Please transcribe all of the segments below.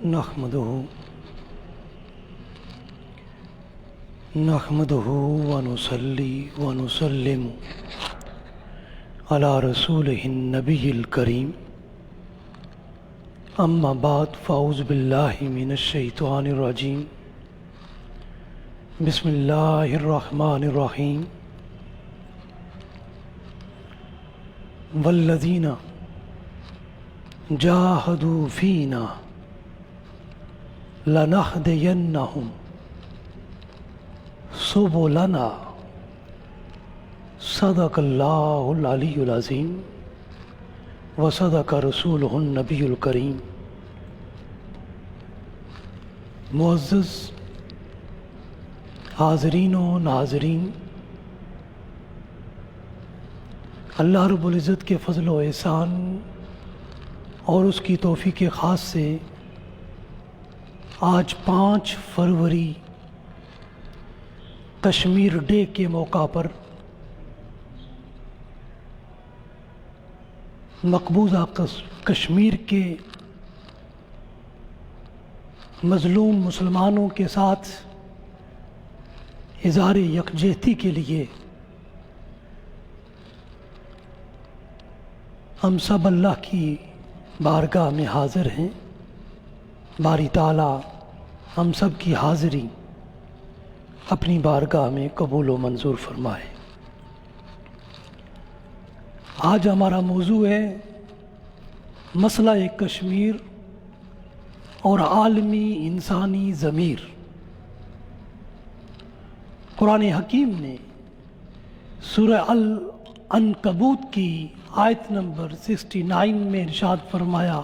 نحمده ونصلي ونسلم على رسوله النبي الكريم اما بعد فاعوذ بالله من الشيطان الرجيم بسم الله الرحمن الرحيم والذين جاهدوا فينا لنهدينهم سبلنا صدق اللہ العلی العظیم وصدق رسولہ النبی الکریم۔ معزز حاضرین و ناظرین، اللہ رب العزت کے فضل و احسان اور اس کی توفیق خاص سے آج 5 فروری کشمیر ڈے کے موقع پر مقبوضہ کشمیر کے مظلوم مسلمانوں کے ساتھ اظہار یکجہتی کے لیے ہم سب اللہ کی بارگاہ میں حاضر ہیں۔ باری تعالیٰ ہم سب کی حاضری اپنی بارگاہ میں قبول و منظور فرمائے۔ آج ہمارا موضوع ہے مسئلہ کشمیر اور عالمی انسانی ضمیر۔ قرآن حکیم نے سورہ العنکبوت کی آیت نمبر 69 میں ارشاد فرمایا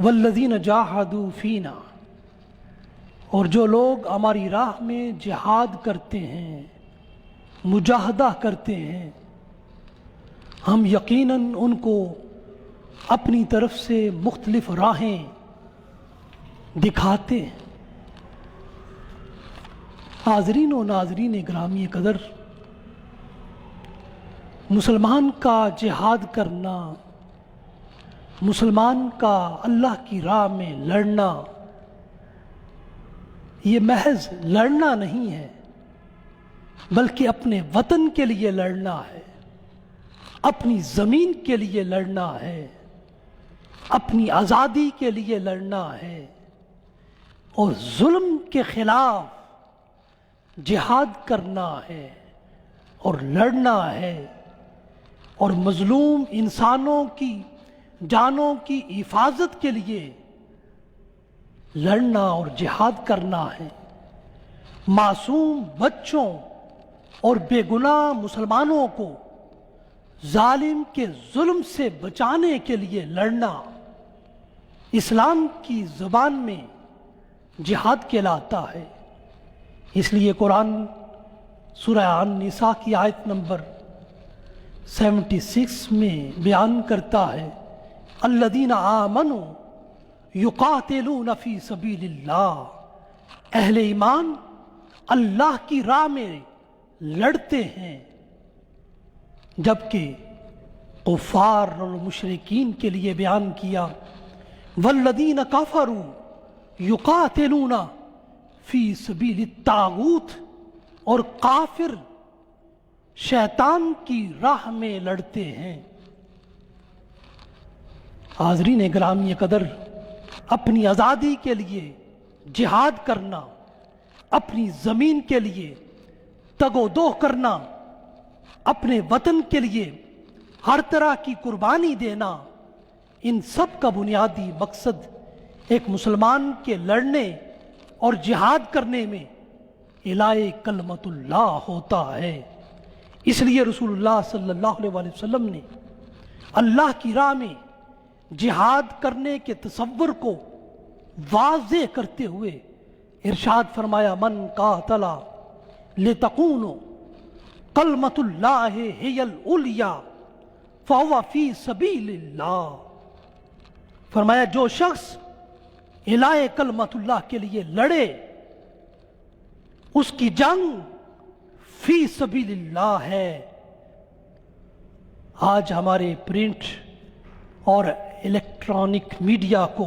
والذین جاہدوا فینا، اور جو لوگ ہماری راہ میں جہاد کرتے ہیں، مجاہدہ کرتے ہیں، ہم یقیناً ان کو اپنی طرف سے مختلف راہیں دکھاتے ہیں۔ حاضرین و ناظرین گرامی قدر، مسلمان کا جہاد کرنا، مسلمان کا اللہ کی راہ میں لڑنا، یہ محض لڑنا نہیں ہے بلکہ اپنے وطن کے لیے لڑنا ہے، اپنی زمین کے لیے لڑنا ہے، اپنی آزادی کے لیے لڑنا ہے، اور ظلم کے خلاف جہاد کرنا ہے اور لڑنا ہے، اور مظلوم انسانوں کی جانوں کی حفاظت کے لیے لڑنا اور جہاد کرنا ہے، معصوم بچوں اور بے گناہ مسلمانوں کو ظالم کے ظلم سے بچانے کے لیے لڑنا اسلام کی زبان میں جہاد کہلاتا ہے۔ اس لیے قرآن سورہ النساء کی آیت نمبر 76 میں بیان کرتا ہے الذین آمنوا یقاتلون فی سبیل اللہ، اہل ایمان اللہ کی راہ میں لڑتے ہیں، جبکہ کفار اور مشرکین کے لیے بیان کیا والذین کفروا یقاتلون فی سبیل الطاغوت، اور کافر شیطان کی راہ میں لڑتے ہیں۔ حاضرین گرامی قدر، اپنی آزادی کے لیے جہاد کرنا، اپنی زمین کے لیے تگ و دو کرنا، اپنے وطن کے لیے ہر طرح کی قربانی دینا، ان سب کا بنیادی مقصد ایک مسلمان کے لڑنے اور جہاد کرنے میں اعلاء کلمت اللہ ہوتا ہے۔ اس لیے رسول اللہ صلی اللہ علیہ وسلم نے اللہ کی راہ میں جہاد کرنے کے تصور کو واضح کرتے ہوئے ارشاد فرمایا من قاتل لتکون کلمۃ اللہ ہی العلیٰ فہو فی سبیل اللہ، فرمایا جو شخص اعلاء کلمۃ اللہ کے لیے لڑے اس کی جنگ فی سبیل اللہ ہے۔ آج ہمارے پرنٹ اور الیکٹرانک میڈیا کو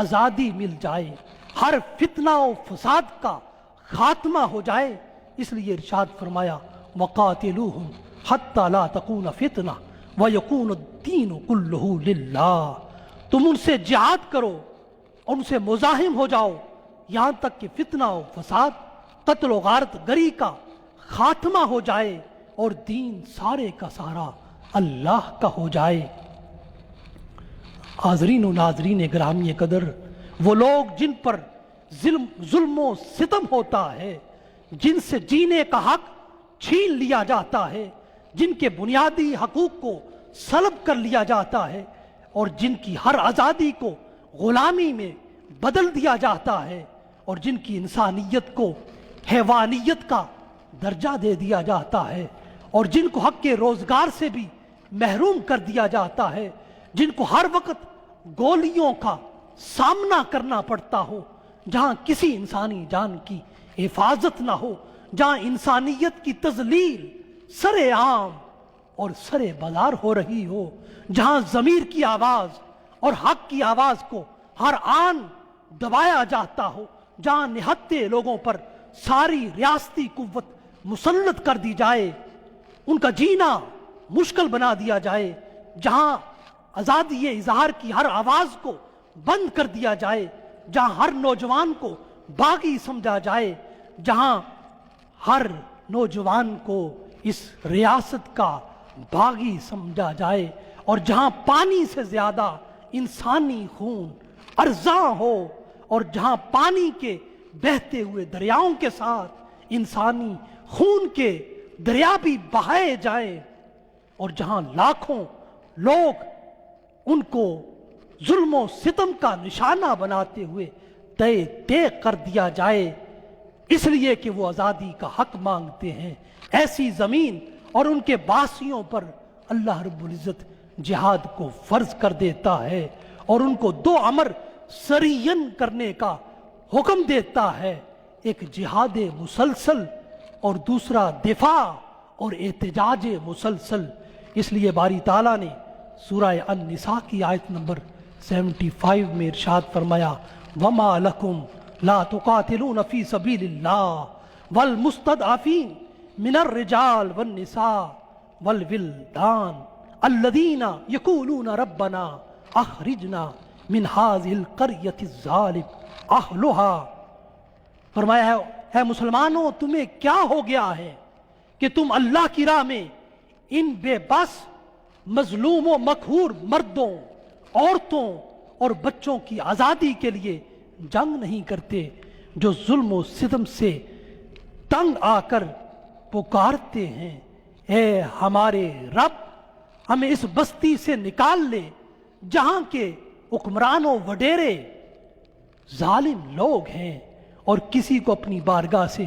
آزادی مل جائے، ہر فتنہ و فساد کا خاتمہ ہو جائے۔ اس لیے ارشاد فرمایا وَقَاتِلُوهُمْ حَتَّى لَا تَكُونَ فِتْنَةٌ وَيَكُونَ الدِّينُ كُلُّهُ لِلَّهِ۔ تم ان سے جہاد کرو، ان سے مزاحم ہو جاؤ، یہاں تک کہ فتنہ و فساد، قتل و غارت گری کا خاتمہ ہو جائے اور دین سارے کا سارا اللہ کا ہو جائے۔ حاضرین و ناظرین گرامی قدر، وہ لوگ جن پر ظلم و ستم ہوتا ہے، جن سے جینے کا حق چھین لیا جاتا ہے، جن کے بنیادی حقوق کو سلب کر لیا جاتا ہے، اور جن کی ہر آزادی کو غلامی میں بدل دیا جاتا ہے، اور جن کی انسانیت کو حیوانیت کا درجہ دے دیا جاتا ہے، اور جن کو حق کے روزگار سے بھی محروم کر دیا جاتا ہے، جن کو ہر وقت گولیوں کا سامنا کرنا پڑتا ہو، جہاں کسی انسانی جان کی حفاظت نہ ہو، جہاں انسانیت کی تذلیل سر عام اور سر بازار ہو رہی ہو، جہاں ضمیر کی آواز اور حق کی آواز کو ہر آن دبایا جاتا ہو، جہاں نہتے لوگوں پر ساری ریاستی قوت مسلط کر دی جائے، ان کا جینا مشکل بنا دیا جائے، جہاں آزادی اظہار کی ہر آواز کو بند کر دیا جائے، جہاں ہر نوجوان کو باغی سمجھا جائے، جہاں ہر نوجوان کو اس ریاست کا باغی سمجھا جائے، اور جہاں پانی سے زیادہ انسانی خون ارزاں ہو، اور جہاں پانی کے بہتے ہوئے دریاؤں کے ساتھ انسانی خون کے دریا بھی بہائے جائیں، اور جہاں لاکھوں لوگ ان کو ظلم و ستم کا نشانہ بناتے ہوئے تے کر دیا جائے، اس لیے کہ وہ آزادی کا حق مانگتے ہیں، ایسی زمین اور ان کے باسیوں پر اللہ رب العزت جہاد کو فرض کر دیتا ہے، اور ان کو دو امر سرین کرنے کا حکم دیتا ہے، ایک جہاد مسلسل اور دوسرا دفاع اور احتجاج مسلسل۔ اس لیے باری تعالیٰ نے سورہ النساء کی آیت نمبر 75 میں ارشاد فرمایا وَمَا لَكُمْ لَا تُقَاتِلُونَ فِي سَبِيلِ اللَّهِ وَالْمُسْتَضْعَفِينَ مِنَ الرِّجَالِ وَالنِّسَاءِ وَالْوِلْدَانِ الَّذِينَ يَقُولُونَ رَبَّنَا أَخْرِجْنَا مِنْ هَٰذِهِ الْقَرْيَةِ الظَّالِمِ أَهْلُهَا۔ فرمایا ہے اے مسلمانوں، تمہیں کیا ہو گیا ہے کہ تم اللہ کی راہ میں ان بے بس مظلوم و مقہور مردوں، عورتوں اور بچوں کی آزادی کے لیے جنگ نہیں کرتے، جو ظلم و ستم سے تنگ آ کر پکارتے ہیں اے ہمارے رب، ہمیں اس بستی سے نکال لے جہاں کے حکمران و وڈیرے ظالم لوگ ہیں، اور کسی کو اپنی بارگاہ سے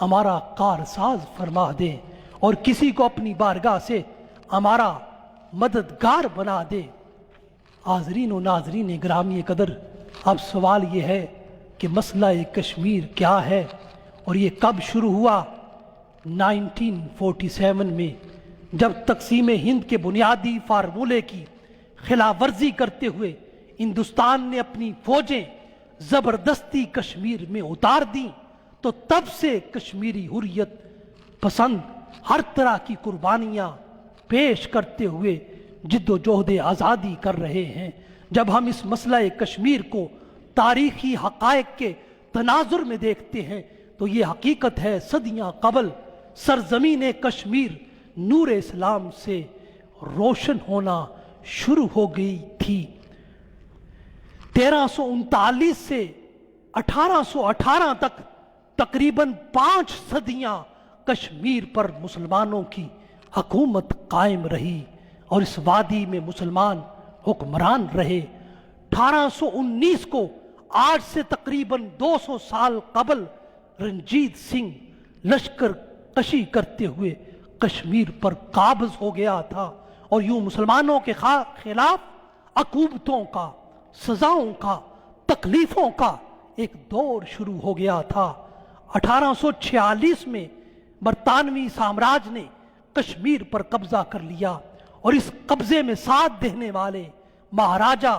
ہمارا کارساز فرما دے، اور کسی کو اپنی بارگاہ سے ہمارا مددگار بنا دے۔ حاضرین و ناظرین گرامی قدر، اب سوال یہ ہے کہ مسئلہ کشمیر کیا ہے اور یہ کب شروع ہوا؟ 1947 میں، جب تقسیم ہند کے بنیادی فارمولے کی خلاف ورزی کرتے ہوئے ہندوستان نے اپنی فوجیں زبردستی کشمیر میں اتار دیں، تو تب سے کشمیری حریت پسند ہر طرح کی قربانیاں پیش کرتے ہوئے جد و جہد آزادی کر رہے ہیں۔ جب ہم اس مسئلہ کشمیر کو تاریخی حقائق کے تناظر میں دیکھتے ہیں تو یہ حقیقت ہے صدیاں قبل سرزمین کشمیر نور اسلام سے روشن ہونا شروع ہو گئی تھی۔ 1339 سے 1818 تک تقریباً 5 صدیاں کشمیر پر مسلمانوں کی حکومت قائم رہی، اور اس وادی میں مسلمان حکمران رہے۔ 1819 کو آج سے تقریباً 200 سال قبل رنجیت سنگھ لشکر کشی کرتے ہوئے کشمیر پر قابض ہو گیا تھا، اور یوں مسلمانوں کے خلاف عقوبتوں کا، سزاؤں کا، تکلیفوں کا ایک دور شروع ہو گیا تھا۔ 1846 میں برطانوی سامراج نے کشمیر پر قبضہ کر لیا، اور اس قبضے میں ساتھ دینے والے مہاراجہ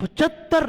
75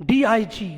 DIG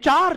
4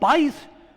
22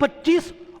25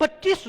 25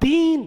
3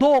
2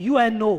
UNO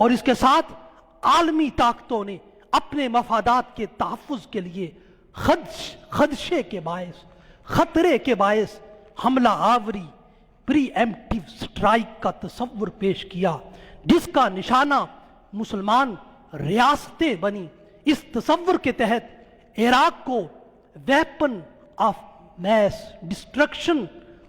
اور اس کے ساتھ عالمی طاقتوں نے اپنے مفادات کے تحفظ کے لیے خدشے کے باعث، خطرے کے باعث حملہ آوری، پری ایمپٹیو سٹرائک کا تصور پیش کیا، جس کا نشانہ مسلمان ریاستیں بنی۔ اس تصور کے تحت عراق کو ویپن آف میس ڈسٹرکشن،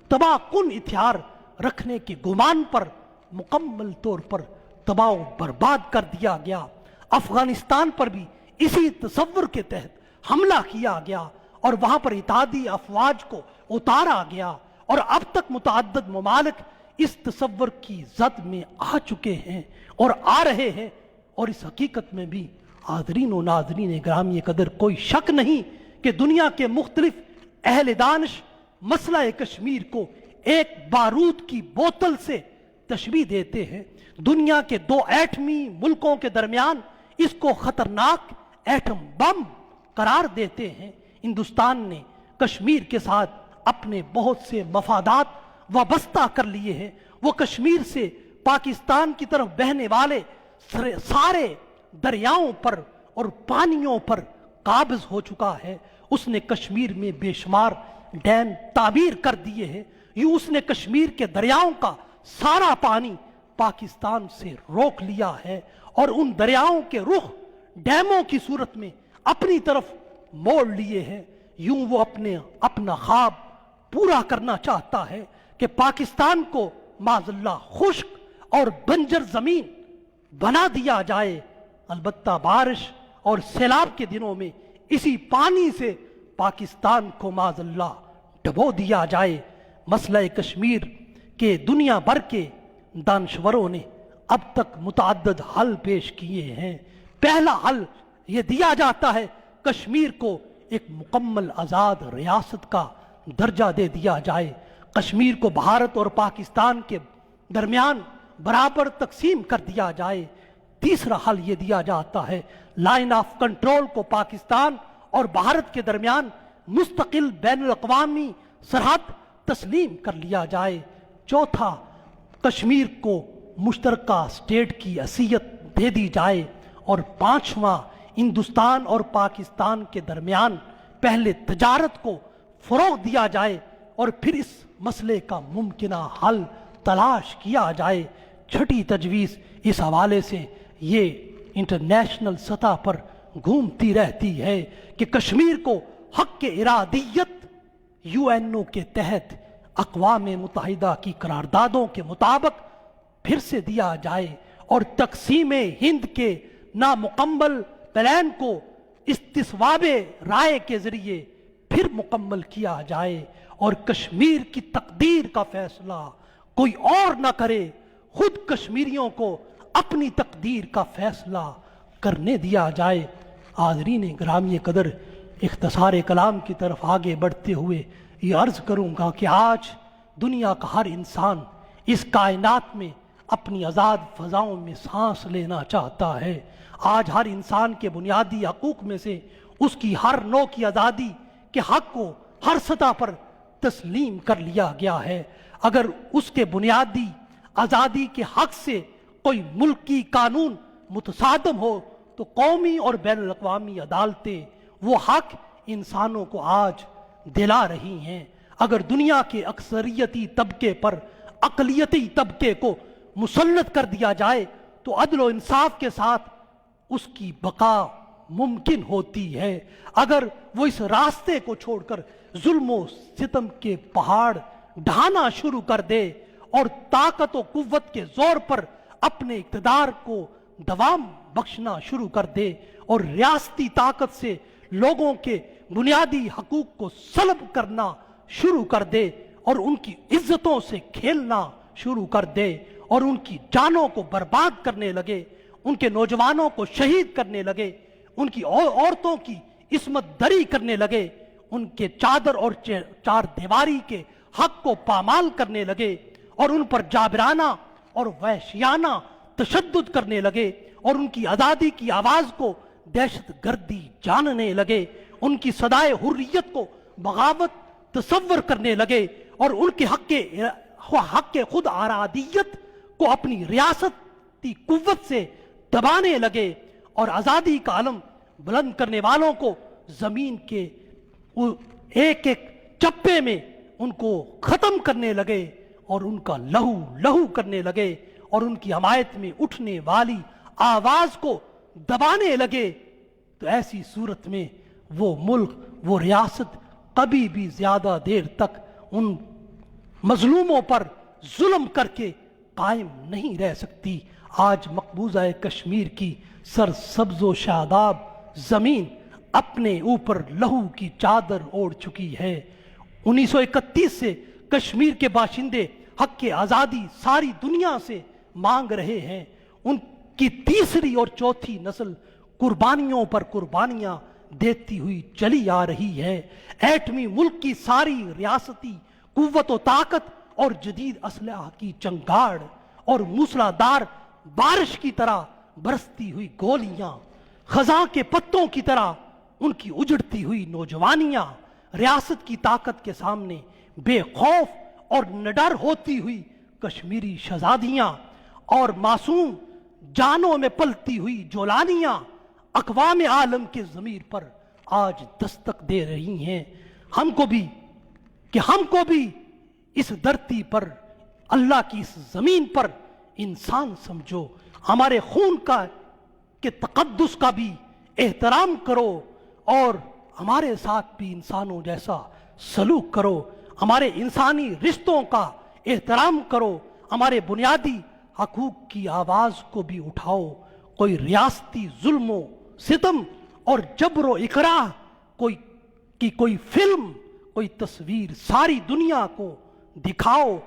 تباہ کن ہتھیار رکھنے کے گمان پر مکمل طور پر تباہ و برباد کر دیا گیا۔ افغانستان پر بھی اسی تصور کے تحت حملہ کیا گیا اور وہاں پر اتحادی افواج کو اتارا گیا، اور اب تک متعدد ممالک اس تصور کی زد میں آ چکے ہیں اور آ رہے ہیں۔ اور اس حقیقت میں بھی حاضرین و ناظرین گرامی قدر کوئی شک نہیں کہ دنیا کے مختلف اہل دانش مسئلہ کشمیر کو ایک بارود کی بوتل سے تشبیہ دیتے ہیں۔ دنیا کے دو ایٹمی ملکوں کے درمیان اس کو خطرناک ایٹم بم قرار دیتے ہیں۔ ہندوستان نے کشمیر کے ساتھ اپنے بہت سے مفادات وابستہ کر لیے ہیں۔ وہ کشمیر سے پاکستان کی طرف بہنے والے سارے دریاؤں پر اور پانیوں پر قابض ہو چکا ہے۔ اس نے کشمیر میں بے شمار ڈیم تعمیر کر دیے ہیں۔ یوں اس نے کشمیر کے دریاؤں کا سارا پانی پاکستان سے روک لیا ہے اور ان دریاؤں کے رخ ڈیموں کی صورت میں اپنی طرف موڑ لیے ہیں۔ یوں وہ اپنا خواب پورا کرنا چاہتا ہے کہ پاکستان کو معاذ اللہ خشک اور بنجر زمین بنا دیا جائے۔ البتہ بارش اور سیلاب کے دنوں میں اسی پانی سے پاکستان کو معاذ اللہ ڈبو دیا جائے۔ مسئلہ کشمیر کے دنیا بھر کے دانشوروں نے اب تک متعدد حل پیش کیے ہیں۔ پہلا حل یہ دیا جاتا ہے کشمیر کو ایک مکمل آزاد ریاست کا درجہ دے دیا جائے، کشمیر کو بھارت اور پاکستان کے درمیان برابر تقسیم کر دیا جائے۔ تیسرا حل یہ دیا جاتا ہے لائن آف کنٹرول کو پاکستان اور بھارت کے درمیان مستقل بین الاقوامی سرحد تسلیم کر لیا جائے۔ چوتھا، کشمیر کو مشترکہ اسٹیٹ کی حیثیت دے دی جائے۔ اور پانچواں، ہندوستان اور پاکستان کے درمیان پہلے تجارت کو فروغ دیا جائے اور پھر اس مسئلے کا ممکنہ حل تلاش کیا جائے۔ چھٹی تجویز اس حوالے سے یہ انٹرنیشنل سطح پر گھومتی رہتی ہے کہ کشمیر کو حق ارادیت UN کے تحت اقوام متحدہ کی قراردادوں کے مطابق پھر سے دیا جائے اور تقسیم ہند کے نامکمل پلان کو استصواب رائے کے ذریعے پھر مکمل کیا جائے اور کشمیر کی تقدیر کا فیصلہ کوئی اور نہ کرے، خود کشمیریوں کو اپنی تقدیر کا فیصلہ کرنے دیا جائے۔ حاضرین گرامی قدر، اختصار کلام کی طرف آگے بڑھتے ہوئے یہ عرض کروں گا کہ آج دنیا کا ہر انسان اس کائنات میں اپنی آزاد فضاؤں میں سانس لینا چاہتا ہے۔ آج ہر انسان کے بنیادی حقوق میں سے اس کی ہر نوع کی آزادی کے حق کو ہر سطح پر تسلیم کر لیا گیا ہے۔ اگر اس کے بنیادی آزادی کے حق سے کوئی ملکی قانون متصادم ہو تو قومی اور بین الاقوامی عدالتیں وہ حق انسانوں کو آج دلا رہی ہیں۔ اگر دنیا کے اکثریتی طبقے پر اقلیتی طبقے کو مسلط کر دیا جائے تو عدل و انصاف کے ساتھ اس کی بقا ممکن ہوتی ہے۔ اگر وہ اس راستے کو چھوڑ کر ظلم و ستم کے پہاڑ ڈھانا شروع کر دے اور طاقت و قوت کے زور پر اپنے اقتدار کو دوام بخشنا شروع کر دے اور ریاستی طاقت سے لوگوں کے بنیادی حقوق کو سلب کرنا شروع کر دے اور ان کی عزتوں سے کھیلنا شروع کر دے اور ان کی جانوں کو برباد کرنے لگے، ان کے نوجوانوں کو شہید کرنے لگے، ان کی عورتوں کی عصمت دری کرنے لگے، ان کے چادر اور چار دیواری کے حق کو پامال کرنے لگے اور ان پر جابرانہ اور وحشیانہ تشدد کرنے لگے اور ان کی آزادی کی آواز کو دہشت گردی جاننے لگے، ان کی صدائے حریت کو بغاوت تصور کرنے لگے اور ان کے حق خود ارادیت کو اپنی ریاستی قوت سے دبانے لگے اور آزادی کا علم بلند کرنے والوں کو زمین کے ایک ایک چپے میں ان کو ختم کرنے لگے اور ان کا لہو لہو کرنے لگے اور ان کی حمایت میں اٹھنے والی آواز کو دبانے لگے، تو ایسی صورت میں وہ ملک، وہ ریاست کبھی بھی زیادہ دیر تک ان مظلوموں پر ظلم کر کے قائم نہیں رہ سکتی۔ آج مقبوضہ کشمیر کی سرسبز و شاداب زمین اپنے اوپر لہو کی چادر اوڑھ چکی ہے۔ 1931 سے کشمیر کے باشندے حق آزادی ساری دنیا سے مانگ رہے ہیں۔ ان کی تیسری اور چوتھی نسل قربانیوں پر قربانیاں دیتی ہوئی چلی آ رہی ہے۔ ایٹمی ملک کی ساری ریاستی قوت و طاقت اور جدید اسلحہ کی چنگاڑ اور موسلادھار بارش کی طرح برستی ہوئی گولیاں، خزاں کے پتوں کی طرح ان کی اجڑتی ہوئی نوجوانیاں، ریاست کی طاقت کے سامنے بے خوف اور نڈر ہوتی ہوئی کشمیری شہزادیاں اور معصوم جانوں میں پلتی ہوئی جولانیاں اقوام عالم کے ضمیر پر آج دستک دے رہی ہیں۔ ہم کو بھی اس دھرتی پر، اللہ کی اس زمین پر انسان سمجھو، ہمارے خون کے تقدس کا بھی احترام کرو اور ہمارے ساتھ بھی انسانوں جیسا سلوک کرو، ہمارے انسانی رشتوں کا احترام کرو، ہمارے بنیادی حقوق کی آواز کو بھی اٹھاؤ۔ کوئی ریاستی ظلم و ستم اور جبر و اکراہ کوئی فلم، کوئی تصویر ساری دنیا کو دکھاؤ۔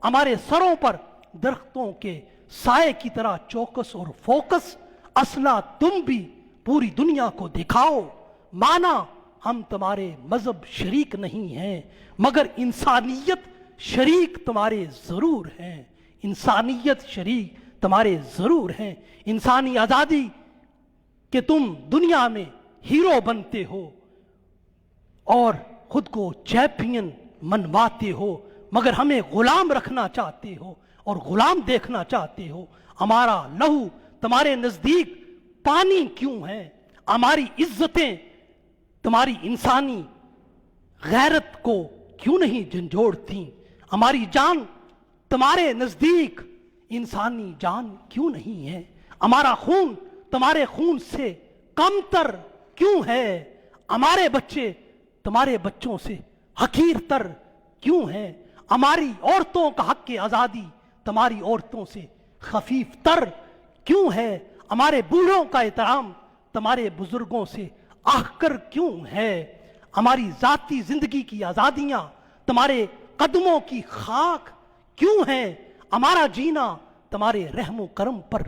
ہمارے سروں پر درختوں کے سائے کی طرح چوکس اور فوکس اصلا تم بھی پوری دنیا کو دکھاؤ۔ مانا ہم تمہارے مذہب شریک نہیں ہیں مگر انسانیت شریک تمہارے ضرور ہیں، انسانیت شریک تمہارے ضرور ہیں۔ انسانی آزادی کہ تم دنیا میں ہیرو بنتے ہو اور خود کو چیمپئن منواتے ہو، مگر ہمیں غلام رکھنا چاہتے ہو اور غلام دیکھنا چاہتے ہو۔ ہمارا لہو تمہارے نزدیک پانی کیوں ہے؟ ہماری عزتیں تمہاری انسانی غیرت کو کیوں نہیں جھنجھوڑتی؟ ہماری جان تمہارے نزدیک انسانی جان کیوں نہیں ہے؟ ہمارا خون تمہارے خون سے کم تر کیوں ہے؟ ہمارے بچے تمہارے بچوں سے حقیر تر کیوں ہیں؟ ہماری عورتوں کا حق آزادی تمہاری عورتوں سے خفیف تر کیوں ہے؟ ہمارے بوڑھوں کا احترام تمہارے بزرگوں سے آخر کیوں ہے؟ ہماری ذاتی زندگی کی آزادیاں تمہارے قدموں کی خاک کیوں ہیں؟ ہمارا جینا تمہارے رحم و کرم پر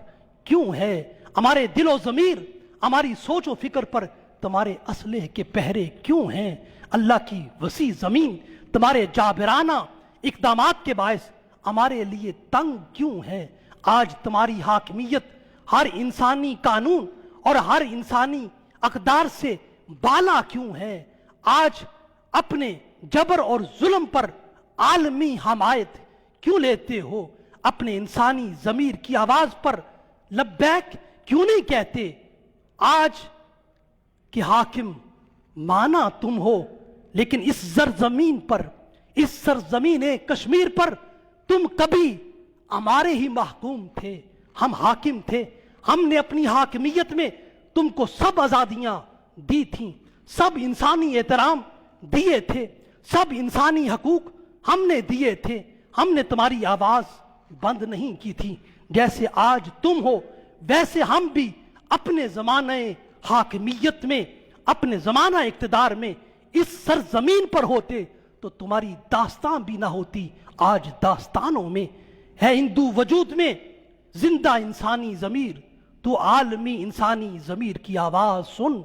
کیوں ہے؟ ہمارے دل و ضمیر، ہماری سوچ و فکر پر تمہارے اسلحے کے پہرے کیوں ہیں؟ اللہ کی وسیع زمین تمہارے جابرانہ اقدامات کے باعث ہمارے لیے تنگ کیوں ہے؟ آج تمہاری حاکمیت ہر انسانی قانون اور ہر انسانی اقدار سے بالا کیوں ہے؟ آج اپنے جبر اور ظلم پر عالمی حمایت کیوں لیتے ہو؟ اپنے انسانی ضمیر کی آواز پر لبیک کیوں نہیں کہتے؟ آج کہ حاکم مانا تم ہو، لیکن اس سرزمین پر، اس سرزمین کشمیر پر تم کبھی ہمارے ہی محکوم تھے، ہم حاکم تھے۔ ہم نے اپنی حاکمیت میں تم کو سب آزادیاں دی تھیں، سب انسانی احترام دیے تھے، سب انسانی حقوق ہم نے دیے تھے۔ ہم نے تمہاری آواز بند نہیں کی تھی۔ جیسے آج تم ہو ویسے ہم بھی اپنے زمانہ حاکمیت میں، اپنے زمانہ اقتدار میں اس سرزمین پر ہوتے تو تمہاری داستان بھی نہ ہوتی۔ آج داستانوں میں ہے ہندو وجود میں زندہ انسانی ضمیر، تو عالمی انسانی ضمیر کی آواز سن۔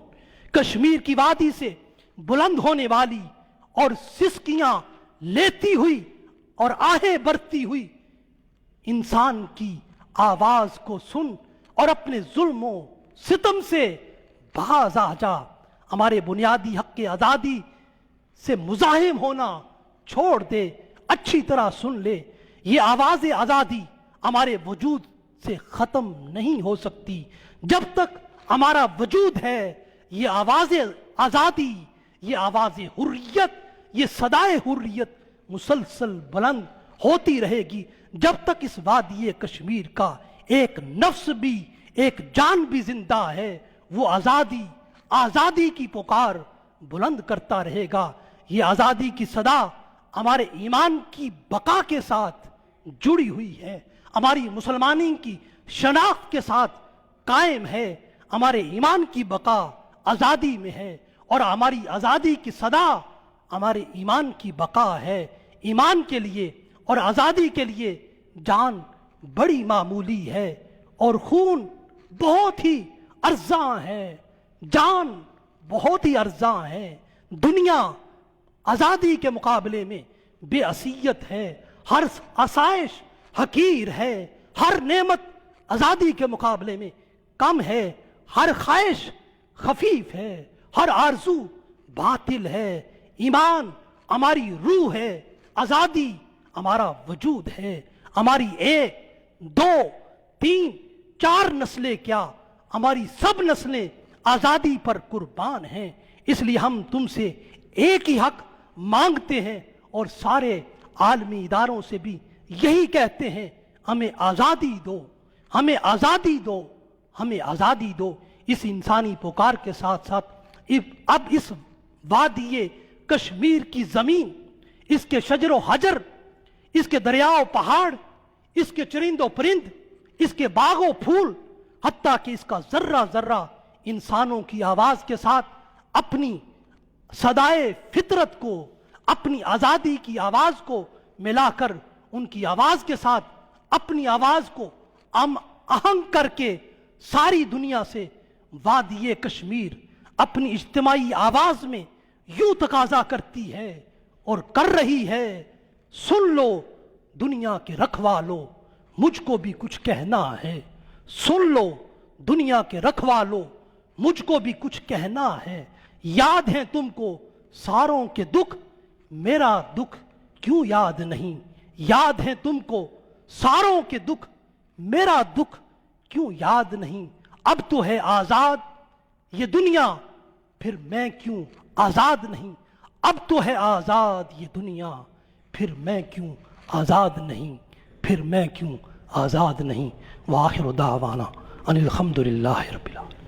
کشمیر کی وادی سے بلند ہونے والی اور سسکیاں لیتی ہوئی اور آہیں برتی ہوئی انسان کی آواز کو سن اور اپنے ظلم و ستم سے باز آ جا۔ ہمارے بنیادی حق آزادی سے مزاحم ہونا چھوڑ دے، اچھی طرح سن لے۔ یہ آواز آزادی ہمارے وجود سے ختم نہیں ہو سکتی۔ جب تک ہمارا وجود ہے یہ آواز آزادی، یہ آواز حریت، یہ صدائے حریت مسلسل بلند ہوتی رہے گی۔ جب تک اس وادی کشمیر کا ایک نفس بھی، ایک جان بھی زندہ ہے، وہ آزادی، آزادی کی پکار بلند کرتا رہے گا۔ یہ آزادی کی صدا ہمارے ایمان کی بقا کے ساتھ جڑی ہوئی ہے، ہماری مسلمانی کی شناخت کے ساتھ قائم ہے۔ ہمارے ایمان کی بقا آزادی میں ہے، اور ہماری آزادی کی صدا ہمارے ایمان کی بقا ہے۔ ایمان کے لیے اور آزادی کے لیے جان بڑی معمولی ہے، اور خون بہت ہی ارزاں ہے، جان بہت ہی ارزاں ہے۔ دنیا آزادی کے مقابلے میں بے عصیت ہے، ہر آسائش حقیر ہے، ہر نعمت آزادی کے مقابلے میں کم ہے، ہر خواہش خفیف ہے، ہر آرزو باطل ہے۔ ایمان ہماری روح ہے، آزادی ہمارا وجود ہے۔ ہماری ایک، دو، تین، چار نسلیں کیا، ہماری سب نسلیں آزادی پر قربان ہیں۔ اس لیے ہم تم سے ایک ہی حق مانگتے ہیں، اور سارے عالمی اداروں سے بھی یہی کہتے ہیں، ہمیں آزادی دو، ہمیں آزادی دو، ہمیں آزادی دو۔ اس انسانی پکار کے ساتھ ساتھ اب اس وادی کشمیر کی زمین، اس کے شجر و حجر، اس کے دریا و پہاڑ، اس کے چرند و پرند، اس کے باغ و پھول، حتیٰ کہ اس کا ذرہ ذرہ انسانوں کی آواز کے ساتھ اپنی صدائے فطرت کو، اپنی آزادی کی آواز کو ملا کر، ان کی آواز کے ساتھ اپنی آواز کو آہنگ کر کے ساری دنیا سے وادی کشمیر اپنی اجتماعی آواز میں یوں تقاضا کرتی ہے اور کر رہی ہے، سن لو دنیا کے رکھوالو، مجھ کو بھی کچھ کہنا ہے۔ سن لو دنیا کے رکھوالو، مجھ کو بھی کچھ کہنا ہے۔ یاد ہے تم کو ساروں کے دکھ، میرا دکھ کیوں یاد نہیں؟ یاد ہے تم کو ساروں کے دکھ، میرا دکھ کیوں یاد نہیں؟ اب تو ہے آزاد یہ دنیا، پھر میں کیوں آزاد نہیں؟ اب تو ہے آزاد یہ دنیا، پھر میں کیوں آزاد نہیں؟ پھر میں کیوں آزاد نہیں؟ وآخر دعوانا ان الحمد للہ رب العالمین۔